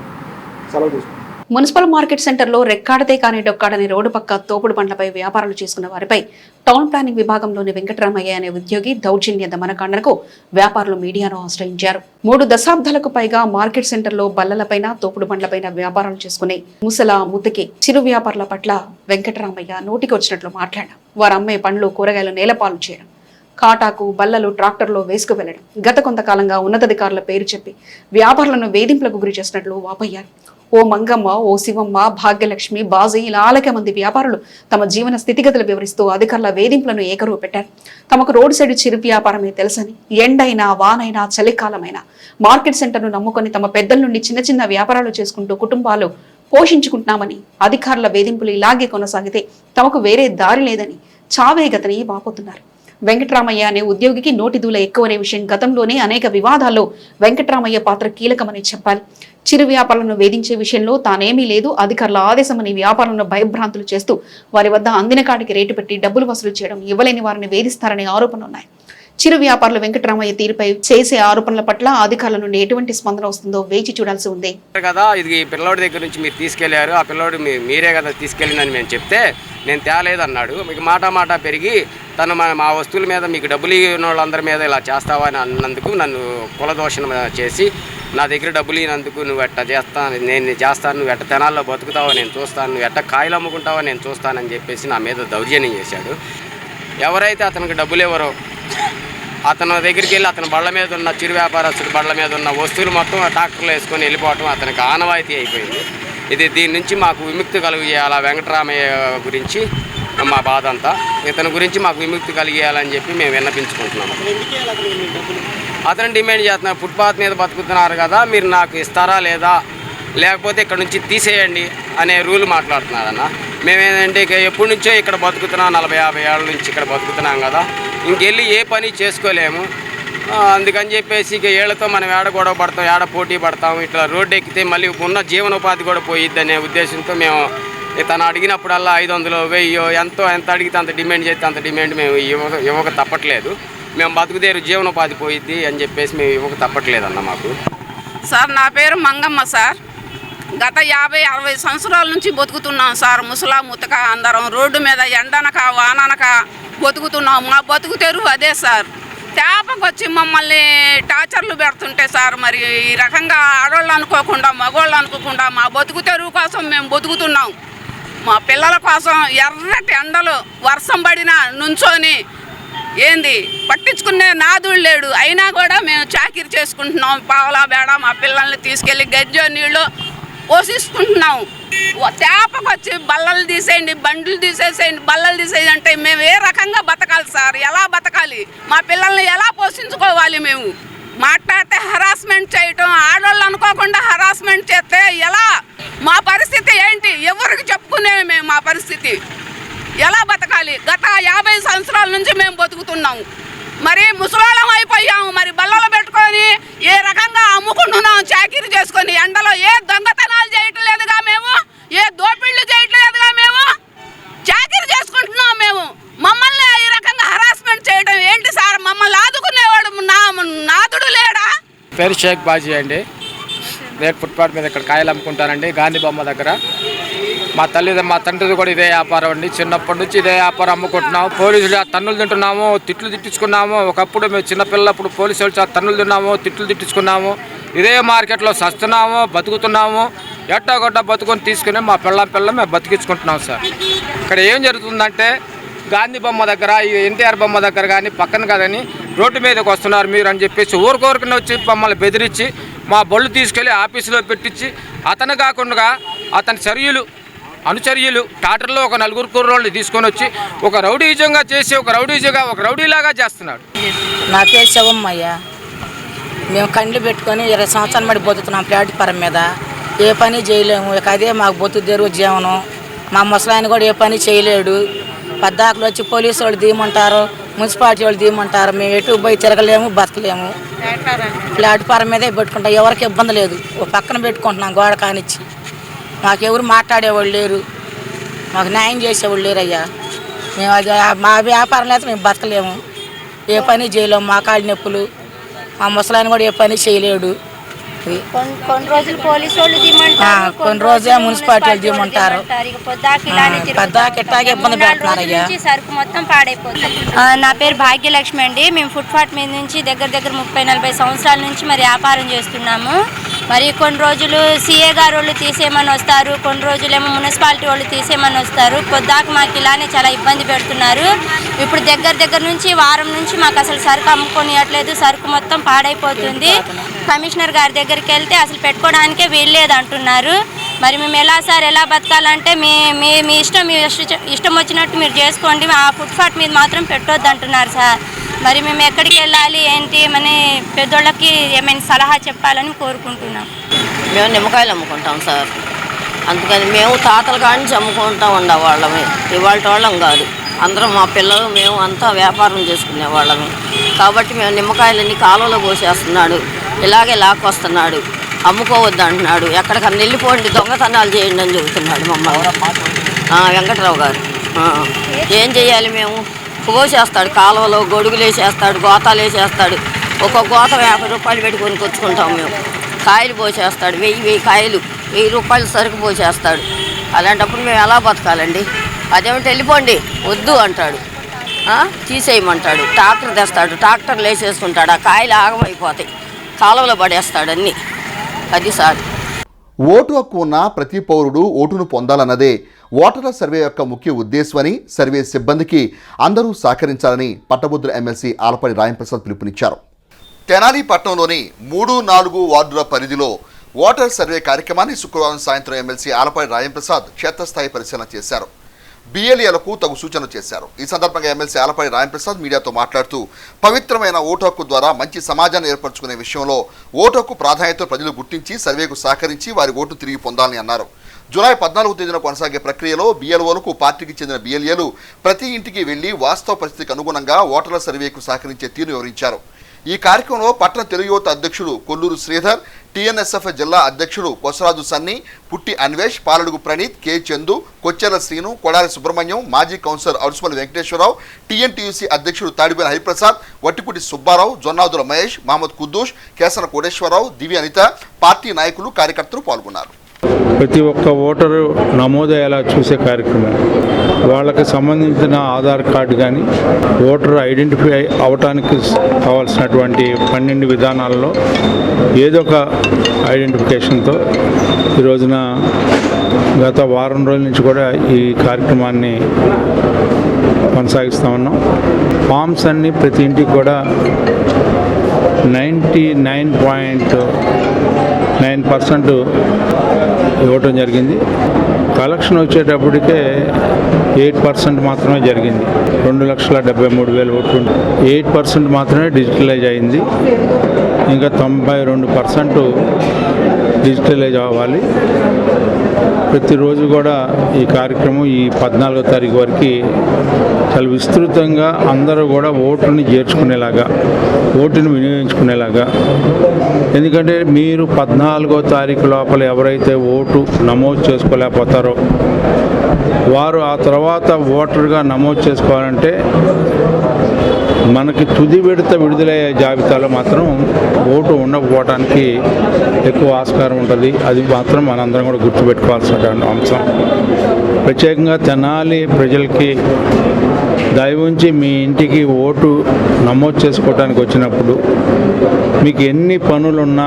సెలవు తీసుకుంటాం. మున్సిపల్ మార్కెట్ సెంటర్లో రెక్కాడితే కానీ డొక్కాడని రోడ్డు పక్క తోపుడు బండ్లపై వ్యాపారాలు చేసుకున్న వారిపై టౌన్ ప్లానింగ్ విభాగంలోని వెంకటరామయ్య అనే ఉద్యోగి దౌర్జన్య దమనకాండకు వ్యాపారులు మీడియాను ఆశ్రయించారు. 3 దశాబ్దాలకు పైగా మార్కెట్ సెంటర్లో బల్లలపైన, తోపుడు బండ్లపైన వ్యాపారాలు చేసుకునే ముసల, ముతికి చిరు వ్యాపారుల పట్ల వెంకటరామయ్య నోటికి వచ్చినట్లు మాట్లాడారు. వారు అమ్మే పండ్లు, కూరగాయలు నేలపాలు చేయడం, కాటాకు, బల్లలు ట్రాక్టర్లో వేసుకు వెళ్లడం, గత కొంతకాలంగా ఉన్నతాధికారుల పేరు చెప్పి వ్యాపారులను వేధింపులకు గురి చేసినట్లు వాపోయారు. ఓ మంగమ్మ, ఓ శివమ్మ, భాగ్యలక్ష్మి, బాజీ ఇలా మంది వ్యాపారులు తమ జీవన స్థితిగతులు వివరిస్తూ అధికారుల వేధింపులను ఏకరువు పెట్టారు. తమకు రోడ్డు సైడ్ చిరు వ్యాపారమే తెలుసని, ఎండైనా, వానైనా, చలికాలమైనా మార్కెట్ సెంటర్ను నమ్ముకొని తమ పెద్దల నుండి చిన్న చిన్న వ్యాపారాలు చేసుకుంటూ కుటుంబాలు పోషించుకుంటున్నామని, అధికారుల వేధింపులు ఇలాగే కొనసాగితే తమకు వేరే దారి లేదని చావేగతని వాపోతున్నారు. వెంకట్రామయ్య అనే ఉద్యోగికి నోటి దూల ఎక్కువనే విషయం గతంలోనే అనేక వివాదాల్లో వెంకట్రామయ్య పాత్ర కీలకమని చెప్పాలి. చిరు వ్యాపారులను వేధించే విషయంలో తానేమీ లేదు, అధికారుల ఆదేశమని వ్యాపారులను భయభ్రాంతులు చేస్తూ వారి వద్ద అందిన కాటికి రేటు పెట్టి డబ్బులు వసూలు చేయడం, ఇవ్వలేని వారిని వేధిస్తారనే ఆరోపణలున్నాయి. చిరు వ్యాపారులు వెంకట్రామయ్య తీరుపై చేసే ఆరోపణల పట్ల అధికారుల నుండి ఎటువంటి స్పందన వస్తుందో వేచి చూడాల్సి ఉంది. కదా ఇది పిల్లోడి దగ్గర నుంచి మీరు తీసుకెళ్లారు, ఆ పిల్లోడు మీరే కదా తీసుకెళ్ళిందని మేము చెప్తే నేను తేలేదన్నాడు. మీకు మాట పెరిగి తను మా వస్తువుల మీద మీకు డబ్బులు ఇవ్వని వాళ్ళందరి మీద ఇలా చేస్తావా అని అన్నందుకు నన్ను కులదోషణ చేసి నా దగ్గర డబ్బులు ఇవ్వనందుకు నువ్వు ఎట్ట చేస్తాను, నేను చేస్తాను, నువ్వు ఎట్ట తెనాల్లో బతుకుతావో నేను చూస్తాను, నువ్వు ఎట్ట కాయలు అమ్ముకుంటావో నేను చూస్తానని చెప్పేసి నా మీద దౌర్జన్యం చేశాడు. ఎవరైతే అతనికి డబ్బులు ఇవ్వరో అతని దగ్గరికి వెళ్ళి అతని బళ్ళ మీద ఉన్న చిరు వ్యాపారస్తుడి బళ్ళ మీద ఉన్న వస్తువులు మొత్తం ట్రాక్టర్లో వేసుకొని వెళ్ళిపోవటం అతనికి ఆనవాయితీ అయిపోయింది. దీని నుంచి మాకు విముక్తి కలిగేయాలా, వెంకటరామయ్య గురించి మా బాధ అంతా, ఇతని గురించి మాకు విముక్తి కలిగేయాలని చెప్పి మేము విన్నపించుకుంటున్నాము. అతను డిమాండ్ చేస్తున్నారు, ఫుట్పాత్ మీద బతుకుతున్నారు కదా, మీరు నాకు ఇస్తారా లేదా, లేకపోతే ఇక్కడ నుంచి తీసేయండి అనే రూల్ మాట్లాడుతున్నారన్న. మేమేంటంటే ఇక ఎప్పటి నుంచో ఇక్కడ బతుకుతున్నాం, 40-50 ఏళ్ళ నుంచి ఇక్కడ బతుకుతున్నాం కదా, ఇంకెళ్ళి ఏ పని చేసుకోలేము. అందుకని చెప్పేసి ఇక ఏళ్లతో మనం ఏడ గొడవ పడతాం, ఏడ పోటీ పడతాం, ఇట్లా రోడ్డు ఎక్కితే మళ్ళీ ఉన్న జీవనోపాధి కూడా పోయిద్ది అనే ఉద్దేశంతో మేము తను అడిగినప్పుడల్లా 500, 1000 ఎంత అడిగితే అంత డిమాండ్ చేస్తే అంత డిమాండ్ మేము ఇవ్వక తప్పట్లేదు. మేము బతుకుదేరు జీవనోపాధి పోయిద్ది అని చెప్పేసి మేము ఇవ్వక తప్పట్లేదన్న మాకు. సార్ నా పేరు మంగమ్మ సార్. గత 50-60 సంవత్సరాల నుంచి బతుకుతున్నాం సార్. ముసలా ముతక అందరం రోడ్డు మీద ఎండనక వాననక బతుకుతున్నాం. మా బతుకు తెరువు అదే సార్. తేపకొచ్చి మమ్మల్ని టార్చర్లు పెడుతుంటే సార్, మరి ఈ రకంగా ఆడవాళ్ళు అనుకోకుండా మగవాళ్ళు అనుకోకుండా మా బతుకు తెరువు కోసం మేము బతుకుతున్నాం. మా పిల్లల కోసం ఎర్రటి ఎండలు వర్షం పడినా నుంచొని ఏంది పట్టించుకునే నాదుడు లేడు, అయినా కూడా మేము చాకిరి చేసుకుంటున్నాం. పావలా బేడ మా పిల్లల్ని తీసుకెళ్ళి గజ్జో నీళ్ళు పోషిస్తుంటున్నాం. తేపకు వచ్చి బల్లలు తీసేయండి, బండ్లు తీసేసేయండి, బల్లలు తీసేయండి అంటే మేము ఏ రకంగా బతకాలి సార్? ఎలా బతకాలి? మా పిల్లల్ని ఎలా పోషించుకోవాలి? మేము మాట్లాడితే హరాస్మెంట్ చేయటం, ఆడవాళ్ళు అనుకోకుండా హరాస్మెంట్ చేస్తే ఎలా? మా పరిస్థితి ఏంటి? ఎవరికి చెప్పుకునే మేము మా పరిస్థితి ఎలా బతకాలి? గత 50 సంవత్సరాల నుంచి మేము బతుకుతున్నాము. మరి ముసలాళ్ళం అయిపోయాము. మరి బల్లలు పెట్టుకొని ఏ రకంగా అమ్ముకుంటున్నాం చాకిరీ చేసుకొని. ఎండలో ఏ దొంగతనాలు చేయట్లేదుగా మేము, ఏ దోపిళ్ళు చేయట్లేదుగా మేము, చాకిరీ చేసుకుంటున్నాం మేము. మమ్మల్ని ఈ రకంగా హరాస్మెంట్ చేయడం ఏంటి సార్? మమ్మల్ని ఆదుకునేవాడు నాదుడు లేడా? పేరు షేక్ బాజీ అండి. రేపు ఫుట్పాత్ మీద ఇక్కడ కాయలు అమ్ముకుంటానండి, గాంధీ బొమ్మ దగ్గర. మా తండ్రిది కూడా ఇదే వ్యాపారం అండి. చిన్నప్పటి నుంచి ఇదే వ్యాపారం అమ్ముకుంటున్నాము. పోలీసులు తన్నులు తింటున్నాము, తిట్లు తిట్టించుకున్నాము. ఒకప్పుడు మేము చిన్నపిల్లప్పుడు పోలీసులు తన్నులు తిన్నాము, తిట్లు తిట్టించుకున్నాము. ఇదే మార్కెట్లో సస్తున్నాము, బతుకుతున్నాము. ఎట్టగొట్ట బతుకొని తీసుకుని మా పిల్ల మేము బతికించుకుంటున్నాం సార్. ఇక్కడ ఏం జరుగుతుందంటే గాంధీ బొమ్మ దగ్గర, ఈ ఎన్టీఆర్ బొమ్మ దగ్గర కానీ పక్కన కదని రోడ్డు మీదకి వస్తున్నారు మీరు అని చెప్పేసి ఊరికొరకునే వచ్చి మమ్మల్ని బెదిరించి మా బళ్ళు తీసుకెళ్ళి ఆఫీసులో పెట్టించి అతను కాకుండా అతని అనుచర్యులు టాటర్లో ఒక 4 కుర్రోళ్ళని తీసుకొని వచ్చి ఒక రౌడీజంగా చేసి ఒక రౌడీలాగా చేస్తున్నాడు. నా పేరు శివమ్మయ్య. మేము కండ్లు పెట్టుకొని 20 సంవత్సరాలు బట్టి బతుకుతున్నాం ప్లాట్ఫారం మీద. ఏ పని చేయలేము. ఇక అదే మాకు బతుకు తెరువు జీవనం. మా ముసలాయన కూడా ఏ పని చేయలేడు. పద్దాకులు వచ్చి పోలీసు వాళ్ళు తీయమంటారు, మున్సిపాలిటీ వాళ్ళు తీయమంటారు. మేము ఎటు పోయి తిరగలేము, బతకలేము. ప్లాట్ఫారం మీదే పెట్టుకుంటాం. ఎవరికి ఇబ్బంది లేదు. ఒక పక్కన పెట్టుకుంటున్నాం గోడ కానిచ్చి. మాకెవరు మాట్లాడేవాళ్ళు లేరు, మాకు న్యాయం చేసేవాళ్ళు లేరు అయ్యా. మేము అది మా వ్యాపారం అయితే మేము బతకలేము, ఏ పని చేయలేము. మా కాళ్ళ నొప్పులు. మా ముసలాయన కూడా ఏ పని చేయలేడు. కొన్ని రోజులు పోలీసు వాళ్ళు తీయమంటారు, కొన్ని రోజులే మున్సిపాలిటీ వాళ్ళు తీయమంటారు. పొద్దాకి ఎట్టాగే ఇబ్బంది పెడుతున్నారు అయ్యా. సరుకు మొత్తం పాడైపోతుంది. నా పేరు భాగ్యలక్ష్మి అండి. మేము ఫుట్పాత్ మీద నుంచి దగ్గర 30-40 సంవత్సరాల నుంచి మరి వ్యాపారం చేస్తున్నాము. మరి కొన్ని రోజులు సిఏ గారు వాళ్ళు తీసేయమని వస్తారు, కొన్ని రోజులేమో మున్సిపాలిటీ వాళ్ళు తీసేయమని వస్తారు. పొద్దాక మాకు ఇలానే చాలా ఇబ్బంది పెడుతున్నారు. ఇప్పుడు దగ్గర నుంచి వారం నుంచి మాకు అసలు సరుకు అమ్ముకొనియట్లేదు. సరుకు మొత్తం పాడైపోతుంది. కమిషనర్ గారి దగ్గరికి వెళ్తే అసలు పెట్టుకోవడానికే వీల్లేదు అంటున్నారు. మరి మేము ఎలా సార్, ఎలా బతకాలంటే మీ ఇష్టం వచ్చినట్టు మీరు చేసుకోండి, ఆ ఫుట్పాత్ మీద మాత్రం పెట్టొద్దు అంటున్నారు సార్. మరి మేము ఎక్కడికి వెళ్ళాలి ఏంటి మన పెద్దోళ్ళకి ఏమైనా సలహా చెప్పాలని కోరుకుంటున్నాం. మేము నిమ్మకాయలు అమ్ముకుంటాం సార్. అందుకని మేము తాతల కాడి నుంచి అమ్ముకుంటూ ఉండేవాళ్ళమే, ఇవాళ వాళ్ళం కాదు. అందరం మా పిల్లలు మేము అంతా వ్యాపారం చేసుకునే వాళ్ళము. కాబట్టి మేము నిమ్మకాయలన్నీ కాలువలో పోసేస్తున్నాడు, ఇలాగే లాక్కొస్తున్నాడు, అమ్ముకోవద్దు అంటున్నాడు. ఎక్కడికన్నా వెళ్ళిపోండి, దొంగతనాలు చేయండి అని చెబుతున్నాడు మమ్మల్ని. వెంకట్రావు గారు ఏం చేయాలి మేము? పోసేస్తాడు కాలువలో, గొడుగులు వేసేస్తాడు, గోతాలు వేసేస్తాడు. ఒక్కొక్క గోతం 50 రూపాయలు పెట్టుకొని కొచ్చుకుంటాం మేము. కాయలు పోసేస్తాడు, 1000 కాయలు 1000 రూపాయలు సరుకు పోసేస్తాడు. అలాంటప్పుడు మేము ఎలా బతకాలండి? అదేమిటి వెళ్ళిపోండి వద్దు అంటాడు, తీసేయమంటాడు. ట్రాక్టర్ తెస్తాడు, ట్రాక్టర్లు వేసేసుకుంటాడు. ఆ కాయలు ఆగమైపోతాయి, కాలువలో పడేస్తాడు అన్నీ. అది సార్. ఓటు హక్కు ఉన్న ప్రతి పౌరుడు ఓటును పొందాలన్నదే ఓటర్ల సర్వే యొక్క ముఖ్య ఉద్దేశమని, సర్వే సిబ్బందికి అందరూ సహకరించాలని పట్టభద్రుల ఎమ్మెల్సీ ఆలపాటి రాయంప్రసాద్ పిలుపునిచ్చారు. తెనాలి పట్టణంలోని 3, 4 వార్డుల పరిధిలో ఓటర్ సర్వే కార్యక్రమాన్ని శుక్రవారం సాయంత్రం ఎమ్మెల్సీ ఆలపాటి రాయంప్రసాద్ క్షేత్రస్థాయి పరిశీలన చేశారు. బిఎల్ఏలకు తగు సూచనలు చేశారు. ఈ సందర్భంగా ఎమ్మెల్సీ ఆలపాటి రాయంప్రసాద్ మీడియాతో మాట్లాడుతూ పవిత్రమైన ఓటు హక్కు ద్వారా మంచి సమాజాన్ని ఏర్పరచుకునే విషయంలో ఓటు హక్కు ప్రాధాన్యత ప్రజలు గుర్తించి సర్వేకు సహకరించి వారి ఓటు తిరిగి పొందాలని అన్నారు. జూలై 14వ తేదీన కొనసాగే ప్రక్రియలో బిఎల్ఓలకు పార్టీకి చెందిన బిఎల్ఏలు ప్రతి ఇంటికి వెళ్లి వాస్తవ పరిస్థితికి అనుగుణంగా ఓటర్ల సర్వేకు సహకరించే తీరును వివరించారు. ఈ కార్యక్రమంలో పట్టణ తెలుగు యువత అధ్యక్షుడు కొల్లూరు శ్రీధర్, టీఎన్ఎస్ఎఫ్ జిల్లా అధ్యక్షుడు కొసరాజు సన్నీ, పుట్టి అన్వేష్, పాలడుగు ప్రణీత్, కె చందు, కొచ్చెల శ్రీను, కొడాలి సుబ్రహ్మణ్యం, మాజీ కౌన్సిలర్ అరుసుమల్లి వెంకటేశ్వరరావు, టీఎన్టీయూసీ అధ్యక్షుడు తాడిపేన హరిప్రసాద్, వట్టిపుటి సుబ్బారావు, జొన్నాదుల మహేష్, మహమ్మద్ కుద్దూష్, కేసన కోటేశ్వరరావు, దివ్య అనిత, పార్టీ నాయకులు, కార్యకర్తలు పాల్గొన్నారు. ప్రతి ఒక్క ఓటరు నమోదయ్యేలా చూసే కార్యక్రమం, వాళ్ళకి సంబంధించిన ఆధార్ కార్డు కానీ ఓటర్ ఐడెంటిఫై అవటానికి కావాల్సినటువంటి 12 విధానాల్లో ఏదో ఒక ఐడెంటిఫికేషన్తో ఈ రోజున గత వారం రోజుల నుంచి కూడా ఈ కార్యక్రమాన్ని కొనసాగిస్తూ ఉన్నాం. ఫామ్స్ అన్నీ ప్రతి ఇంటికి కూడా 99.9% ఇవ్వటం జరిగింది. కలెక్షన్ వచ్చేటప్పటికే 8% మాత్రమే జరిగింది. 2,73,000 ఓట్లు 8% మాత్రమే డిజిటలైజ్ అయింది. ఇంకా 92% డిజిటలైజ్ అవ్వాలి. ప్రతిరోజు కూడా ఈ కార్యక్రమం ఈ 14వ తారీఖు వరకు చాలా విస్తృతంగా అందరూ కూడా ఓటుని చేర్చుకునేలాగా, ఓటుని వినియోగించుకునేలాగా. ఎందుకంటే మీరు 14వ తారీఖు లోపల ఎవరైతే ఓటు నమోదు చేసుకోలేకపోతారో వారు ఆ తర్వాత ఓటర్గా నమోదు చేసుకోవాలంటే మనకి తుది విడుదలయ్యే జాబితాలో మాత్రం ఓటు ఉండకపోవడానికి ఎక్కువ ఆస్కారం ఉంటుంది. అది మాత్రం మనందరం కూడా గుర్తుపెట్టుకోవాల్సిన అంశం. ప్రత్యేకంగా తెనాలి ప్రజలకి దయవుంచి మీ ఇంటికి ఓటు నమోదు చేసుకోవడానికి వచ్చినప్పుడు మీకు ఎన్ని పనులున్నా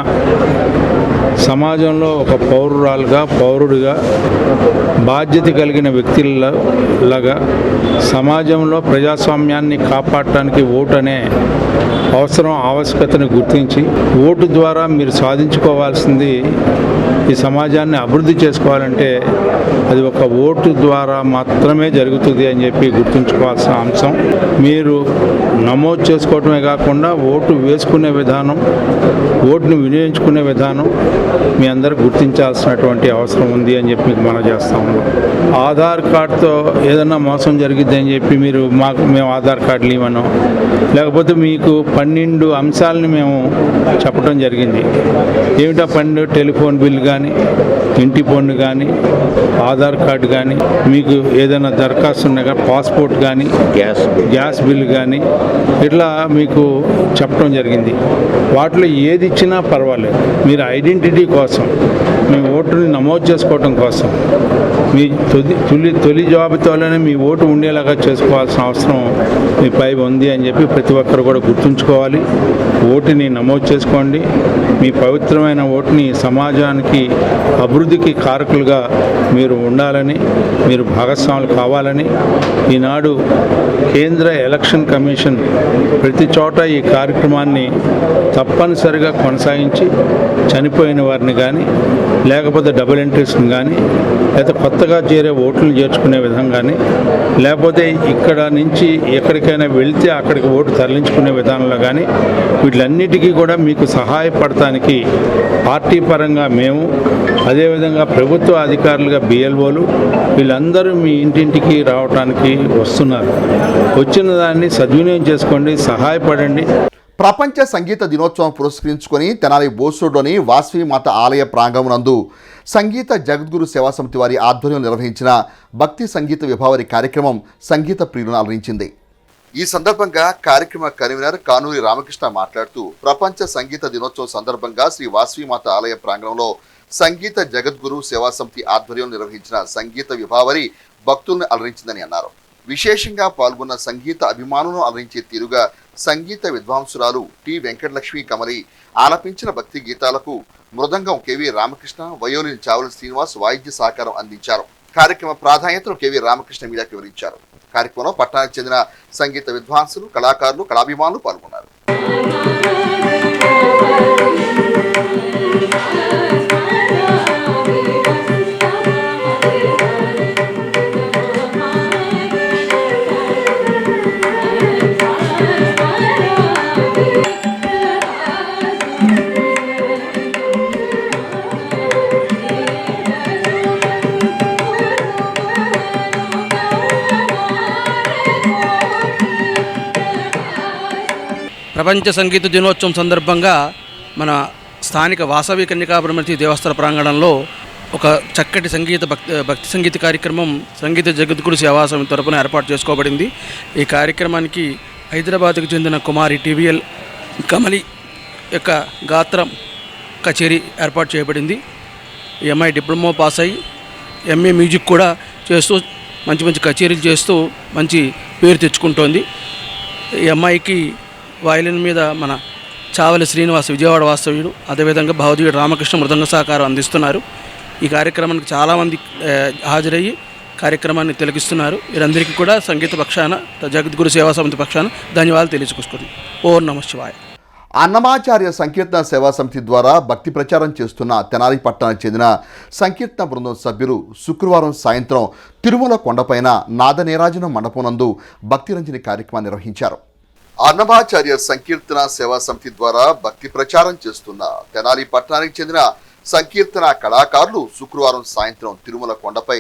సమాజంలో ఒక పౌరుడిగా బాధ్యత కలిగిన వ్యక్తులలాగా సమాజంలో ప్రజాస్వామ్యాన్ని కాపాడటానికి ఓటు అనే ఆవశ్యకతను గుర్తించి ఓటు ద్వారా మీరు సాధించుకోవాల్సింది ఈ సమాజాన్ని అభివృద్ధి చేసుకోవాలంటే అది ఒక ఓటు ద్వారా మాత్రమే జరుగుతుంది అని చెప్పి గుర్తుంచుకోవాల్సిన అంశం. మీరు నమోదు చేసుకోవటమే కాకుండా ఓటు వేసుకునే విధానం, ఓటును వినియోగించుకునే విధానం మీ అందరూ గుర్తించాల్సినటువంటి అవసరం ఉంది అని చెప్పి మీకు మనం చేస్తా ఉన్నాం. ఆధార్ కార్డుతో ఏదన్నా మోసం జరిగిద్ది అని చెప్పి మేము ఆధార్ కార్డులు ఇవ్వను, లేకపోతే మీకు 12 అంశాలని మేము చెప్పడం జరిగింది. ఏమిటా 12? టెలిఫోన్ బిల్ కానీ, ఇంటి పన్ను కానీ, ఆధార్ కార్డు కానీ, మీకు ఏదైనా దరఖాస్తు ఉన్నాయా, పాస్పోర్ట్ కానీ, గ్యాస్ బిల్ కానీ, ఇట్లా మీకు చెప్పడం జరిగింది. వాటిలో ఏది ఇచ్చినా పర్వాలేదు, మీరు ఐడెంటిటీ కోసం, మీ ఓటుని నమోదు చేసుకోవడం కోసం, మీ తొలి జాబితాలోనే మీ ఓటు ఉండేలాగా చేసుకోవాల్సిన అవసరం మీపై ఉంది అని చెప్పి ప్రతి ఒక్కరు కూడా గుర్తుంచుకోవాలి. ఓటుని నమోదు చేసుకోండి. మీ పవిత్రమైన ఓటుని సమాజానికి అభివృద్ధికి కారకులుగా మీరు ఉండాలని, మీరు భాగస్వాములు కావాలని ఈనాడు కేంద్ర ఎలక్షన్ కమిషన్ ప్రతి చోట ఈ కార్యక్రమాన్ని తప్పనిసరిగా కొనసాగించి చనిపోయిన వారిని కానీ, లేకపోతే డబుల్ ఎంట్రీస్ని కానీ, లేకపోతే కొత్తగా చేరే ఓట్లు చేర్చుకునే విధంగా కానీ, లేకపోతే ఇక్కడ నుంచి ఎక్కడికైనా వెళ్తే అక్కడికి ఓటు తరలించుకునే విధానంలో కానీ వీటిలన్నిటికీ కూడా మీకు సహాయపడటానికి పార్టీ పరంగా మేము, అదేవిధంగా అదేవిధంగా ప్రభుత్వ అధికారులుగా బిఎల్ఓలు వీళ్ళందరూ మీ ఇంటింటికి రావడానికి వస్తున్నారు. వచ్చిన దాన్ని సద్వినియోగం చేసుకోండి, సహాయపడండి. ప్రపంచ సంగీత దినోత్సవం పురస్కరించుకొని తెనాలి బోసూరులోని వాసవిమాత ఆలయ ప్రాంగణమునందు సంగీత జగద్గురు సేవా సమితి వారి ఆధ్వర్యంలో నిర్వహించిన భక్తి సంగీత విభావరి కార్యక్రమం సంగీత ప్రియులను అలరించింది. ఈ సందర్భంగా కార్యక్రమ కన్వీనర్ కానూరి రామకృష్ణ మాట్లాడుతూ ప్రపంచ సంగీత దినోత్సవం సందర్భంగా శ్రీ వాసవిమాత ఆలయ ప్రాంగణంలో సంగీత జగద్గురు సేవా సమితి ఆధ్వర్యంలో నిర్వహించిన సంగీత విభావరి భక్తులను అలరించిందని అన్నారు. విశేషంగా పాల్గొన్న సంగీత అభిమానులను అలరించే తీరుగా సంగీత విద్వాంసురాలు టి వెంకటలక్ష్మి కమలి ఆలపించిన భక్తి గీతాలకు మృదంగం కెవి రామకృష్ణ, వయోలిన్ చావలి శ్రీనివాస్ వాయిద్య సహకారం అందించారు. కార్యక్రమ ప్రాధాన్యతను కెవి రామకృష్ణ మీడియాకు వివరించారు. కార్యక్రమంలో పట్టణానికి చెందిన సంగీత విద్వాంసులు, కళాకారులు, కళాభిమానులు పాల్గొన్నారు. ప్రపంచ సంగీత దినోత్సవం సందర్భంగా మన స్థానిక వాసవి కన్యకాబ్రహ్మతి దేవస్థాన ప్రాంగణంలో ఒక చక్కటి భక్తి సంగీత కార్యక్రమం సంగీత జగద్గురు సేవా సమితి తరపున ఏర్పాటు చేసుకోబడింది. ఈ కార్యక్రమానికి హైదరాబాద్కు చెందిన కుమారి టీవీఎల్ కమలి యొక్క గాత్రం కచేరీ ఏర్పాటు చేయబడింది. ఈ అమ్మాయి డిప్లొమా పాస్ అయ్యి ఎంఏ మ్యూజిక్ కూడా చేస్తూ మంచి కచేరీలు చేస్తూ మంచి పేరు తెచ్చుకుంటోంది. ఈ అమ్మాయికి వయలిన్ మీద మన చావలి శ్రీనివాస్ విజయవాడ వాస్తవ్యుడు, అదేవిధంగా భావజీయుడు రామకృష్ణ మృదంగ సహకారం అందిస్తున్నారు. ఈ కార్యక్రమానికి చాలామంది హాజరయ్యి కార్యక్రమాన్ని తిలకిస్తున్నారు. వీరందరికీ కూడా సంగీత పక్షాన జగద్గురు సేవా సమితి పక్షాన ధన్యవాదాలు తెలియజేసుకుంటున్నాను. ఓం నమః శివాయ. అన్నమాచార్య సంకీర్తన సేవా సమితి ద్వారా భక్తి ప్రచారం చేస్తున్న తెనాలి పట్టణానికి చెందిన సంకీర్తన బృందం సభ్యులు శుక్రవారం సాయంత్రం తిరుమల కొండపైన నాదనీరాజనం మండపం నందు భక్తిరంజని కార్యక్రమాన్ని నిర్వహించారు. అన్నమాచార్య సంకీర్తన సేవా సమితి ద్వారా భక్తి ప్రచారం చేస్తున్న తెనాలి పట్టణానికి చెందిన సంకీర్తన కళాకారులు శుక్రవారం సాయంత్రం తిరుమల కొండపై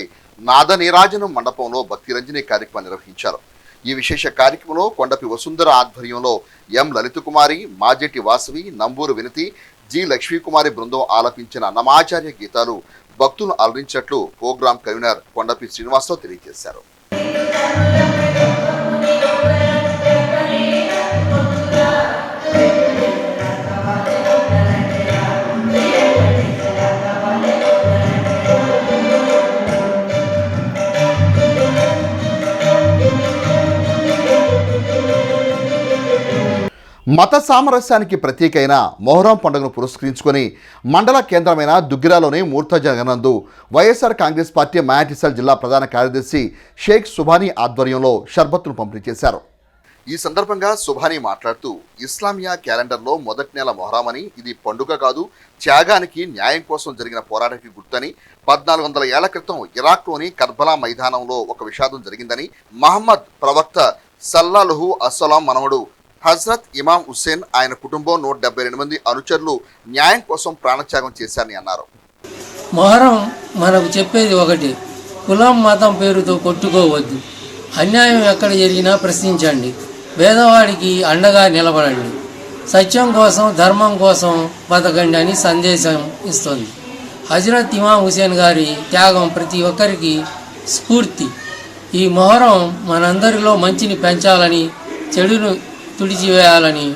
నాదనీరాజనం మండపంలో భక్తిరంజని కార్యక్రమాన్ని నిర్వహించారు. ఈ విశేష కార్యక్రమంలో కొండపి వసుంధర ఆధ్వర్యంలో ఎం లలితకుమారి, మాజెటి వాసవి, నంబూరు వినతి, జి లక్ష్మీకుమారి బృందం ఆలపించిన అన్నమాచార్య గీతాలు భక్తులను అలరించినట్లు ప్రోగ్రాం కన్వీనర్ కొండపి శ్రీనివాసరావు తెలియజేశారు. మత సామరస్యానికి ప్రతీకైన మొహరం పండుగను పురస్కరించుకొని మండల కేంద్రమైన దుగ్గిరాలోని మూర్తజగనందు వైఎస్ఆర్ కాంగ్రెస్ పార్టీ మయాటిసల్ జిల్లా ప్రధాన కార్యదర్శి షేక్ సుభానీ ఆధ్వర్యంలో షర్బత్తును పంపిణీ చేశారు. ఈ సందర్భంగా సుభానీ మాట్లాడుతూ ఇస్లామియా క్యాలెండర్లో మొదటి నెల మొహరం అని, ఇది పండుగ కాదు, త్యాగానికి న్యాయం కోసం జరిగిన పోరాటానికి గుర్తని, 1400 ఏళ్ల క్రితం ఇరాక్లోని కర్బలా మైదానంలో ఒక విషాదం జరిగిందని, మహమ్మద్ ప్రవక్త సల్లల్లాహు అస్సలాం మనవడు హజ్రత్ ఇమాం హుస్సేన్, ఆయన కుటుంబం 178 మంది అనుచరులు న్యాయం కోసం ప్రాణత్యాగం చేశారని అన్నారు. మొహరం మనకు చెప్పేది ఒకటి, కులం మతం పేరుతో కొట్టుకోవద్దు, అన్యాయం ఎక్కడ జరిగినా ప్రశ్నించండి, పేదవాడికి అండగా నిలబడండి, సత్యం కోసం ధర్మం కోసం బతకండి అని సందేశం ఇస్తుంది. హజ్రత్ ఇమాం హుస్సేన్ గారి త్యాగం ప్రతి ఒక్కరికి స్ఫూర్తి. ఈ మొహరం మనందరిలో మంచిని పెంచాలని, చెడును తుడిచివేయాలని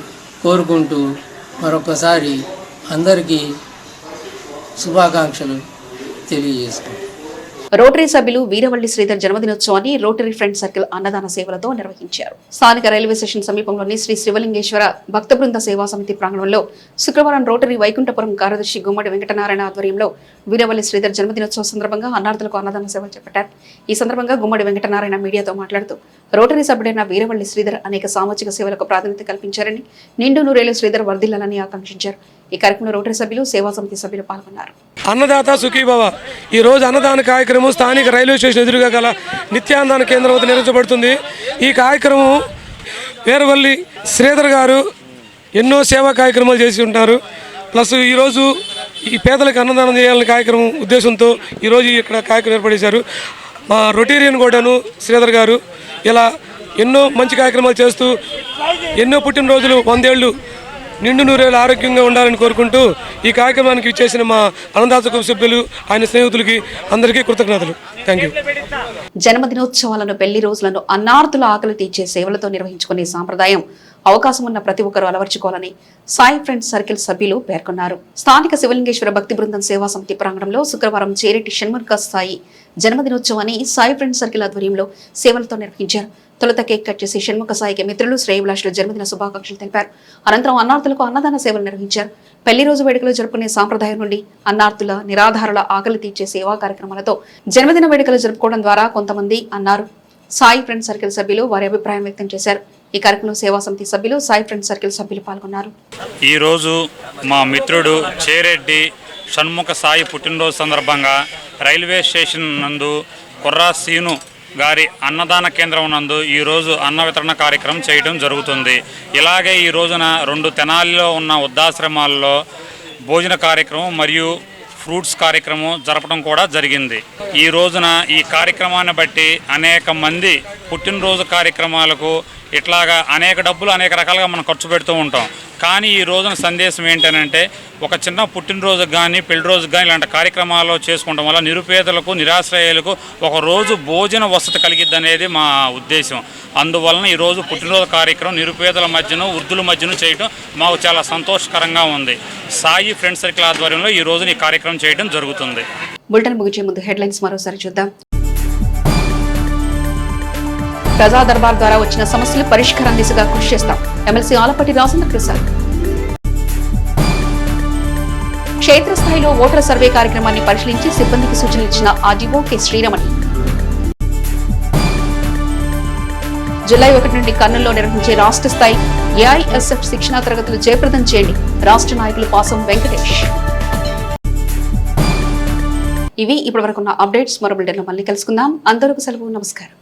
కోరుకుంటూ మరొకసారి అందరికీ శుభాకాంక్షలు తెలియజేసుకుంటాం. రోటరీ సభ్యులు వీరవల్లి శ్రీధర్ జన్మదినోత్సవాన్ని రోటరీ ఫ్రెండ్ సర్కిల్ అన్నదాన సేవలతో నిర్వహించారు. స్థానిక రైల్వే స్టేషన్ సమీపంలోని శ్రీ శివలింగేశ్వర భక్త బృంద సేవా సమితి ప్రాంగణంలో శుక్రవారం రోటరీ వైకుంఠపురం కార్యదర్శి గుమ్మడి వెంకటనారాయణ ఆధ్వర్యంలో వీరవల్లి శ్రీధర్ జన్మదినోత్సవం సందర్భంగా అన్నార్థులకు అన్నదాన సేవలు చేపట్టారు. ఈ సందర్భంగా గుమ్మడి వెంకటనారాయణ మీడియాతో మాట్లాడుతూ రోటరీ సభ్యుడైన వీరవల్లి శ్రీధర్ అనేక సామాజిక సేవలకు ప్రాధాన్యత కల్పించారని, నిండు నూరేళ్లు శ్రీధర్ వర్ధిల్లాలని ఆకాంక్షించారు. ఈ కార్యక్రమంలో రోటరీ సభ్యులు, సేవా సమితి సభ్యులు పాల్గొన్నారు. అన్నదాత సుఖీభవ ఈ రోజు అన్నదాన కార్యక్రమం స్థానిక రైల్వే స్టేషన్ ఎదురుగా గల నిత్యాన్నదాన కేంద్రం వద్ద నిర్వహించబడుతుంది. ఈ కార్యక్రమం వీరవల్లి శ్రీధర్ గారు ఎన్నో సేవా కార్యక్రమాలు చేసి ఉంటారు. ప్లస్ ఈరోజు ఈ పేదలకు అన్నదానం చేయాలనే కార్యక్రమం ఉద్దేశంతో ఈరోజు ఇక్కడ కార్యక్రమం ఏర్పడేశారు. మా రొటేరియన్ కూడాను శ్రీధర్ గారు ఇలా ఎన్నో మంచి కార్యక్రమాలు చేస్తూ ఎన్నో పుట్టినరోజులు 100 ఏళ్ళు నిండు నూరేళ్ళు ఆరోగ్యంగా ఉండాలని కోరుకుంటూ ఈ కార్యక్రమానికి ఇచ్చేసిన మా అన్నదాత కుటుంబ సభ్యులు, ఆయన స్నేహితులకి అందరికీ కృతజ్ఞతలు. Thank you. జన్మదినోత్సవాలను, పెళ్లి రోజులను అన్నార్థుల ఆకలి తీర్చే సేవలతో నిర్వహించుకునే సాంప్రదాయం అవకాశం ఉన్న ప్రతి ఒక్కరూ అలవర్చుకోవాలని సాయి ఫ్రెండ్స్ సర్కిల్ సభ్యులు పేర్కొన్నారు. స్థానిక శివలింగేశ్వర భక్తి బృందం సేవా సమితి ప్రాంగణంలో శుక్రవారం చేరెడ్డి షణ్ముఖ సాయి జన్మదినోత్సవాన్ని సాయి ఫ్రెండ్స్ సర్కిల్ ఆధ్వర్యంలో సేవలతో నిర్వహించారు. తొలుత కేక్ కట్ చేసి షణ్ముఖ సాయికి మిత్రులు, శ్రేయభిలాషులు జన్మదిన శుభాకాంక్షలు తెలిపారు. అనంతరం అన్నార్థులకు అన్నదాన సేవలు నిర్వహించారు. పెళ్లి రోజు వేడుకలు జరుపుకునే సాంప్రదాయం నుండి అన్నార్థుల, నిరాధారుల ఆకలి తీర్చే సేవా కార్యక్రమాలతో జన్మదిన వేడుకలు జరుపుకోవడం ద్వారా కొంతమంది అన్నారు. సాయి ఫ్రెండ్స్ సర్కిల్ సభ్యులు వారి అభిప్రాయం వ్యక్తం చేశారు. ఈ కార్యక్రమంలో సేవా సమితి సభ్యులు, సాయి ఫ్రెండ్స్ సర్కిల్ సభ్యులు పాల్గొన్నారు. ఈ రోజు మా మిత్రుడు చేరెడ్డి షణ్ముఖ సాయి పుట్టినరోజు సందర్భంగా రైల్వే స్టేషన్ నందు కుర్రా సీను గారి అన్నదాన కేంద్రం నందు ఈరోజు అన్న వితరణ కార్యక్రమం చేయడం జరుగుతుంది. ఇలాగే ఈ రోజున 2 తెనాలిలో ఉన్న వృద్ధాశ్రమాల్లో భోజన కార్యక్రమం మరియు ఫ్రూట్స్ కార్యక్రమం జరపడం కూడా జరిగింది. ఈ రోజున ఈ కార్యక్రమాన్ని బట్టి అనేక మంది పుట్టినరోజు కార్యక్రమాలకు ఇట్లాగా అనేక డబ్బులు అనేక రకాలుగా మనం ఖర్చు పెడుతూ ఉంటాం. కానీ ఈ రోజున సందేశం ఏంటంటే ఒక చిన్న పుట్టినరోజుకు కానీ పెళ్లి రోజుకు కానీ ఇలాంటి కార్యక్రమాలు చేసుకోవడం వల్ల నిరుపేదలకు, నిరాశ్రయాలకు ఒక రోజు భోజన వసతి కలిగిద్ది అనేది మా ఉద్దేశం. అందువలన ఈరోజు పుట్టినరోజు కార్యక్రమం నిరుపేదల మధ్యను, వృద్ధుల మధ్యను చేయడం మాకు చాలా సంతోషకరంగా ఉంది. సాయి ఫ్రెండ్స్ సర్కిల్ ఆధ్వర్యంలో ఈ రోజున ఈ కార్యక్రమం చేయడం జరుగుతుంది. బులెటిన్ ముగించే ముందు హెడ్లైన్స్ మరోసారి చూద్దాం. ప్రజా దర్బార్ ద్వారా వచ్చిన సమస్యలు పరిష్కారం దిశగా కృషి చేస్తాం. ఎమ్మెల్సీ ఆలపాటి రాజేంద్ర ప్రసాద్. క్షేత్రస్థాయిలో ఓటర్ సర్వే కార్యక్రమాన్ని పరిశీలించి సిబ్బందికి సూచనలు ఇచ్చిన ఆర్డీఓ కె శ్రీరమణి. జూలై 1 నుండి కర్నూలులో నిర్వహించే రాష్ట్ర స్థాయి ఏఐఎస్ఎఫ్ శిక్షణా తరగతులు జయప్రదం చేయండి. రాష్ట్ర నాయకులు పాసం వెంకటేష్. ఇవి ఇప్పటివరకున్న అప్డేట్స్. మరో బులెటిన్లో మళ్ళీ కలుసుకుందాం. అందరికీ సెలవు. నమస్కారం.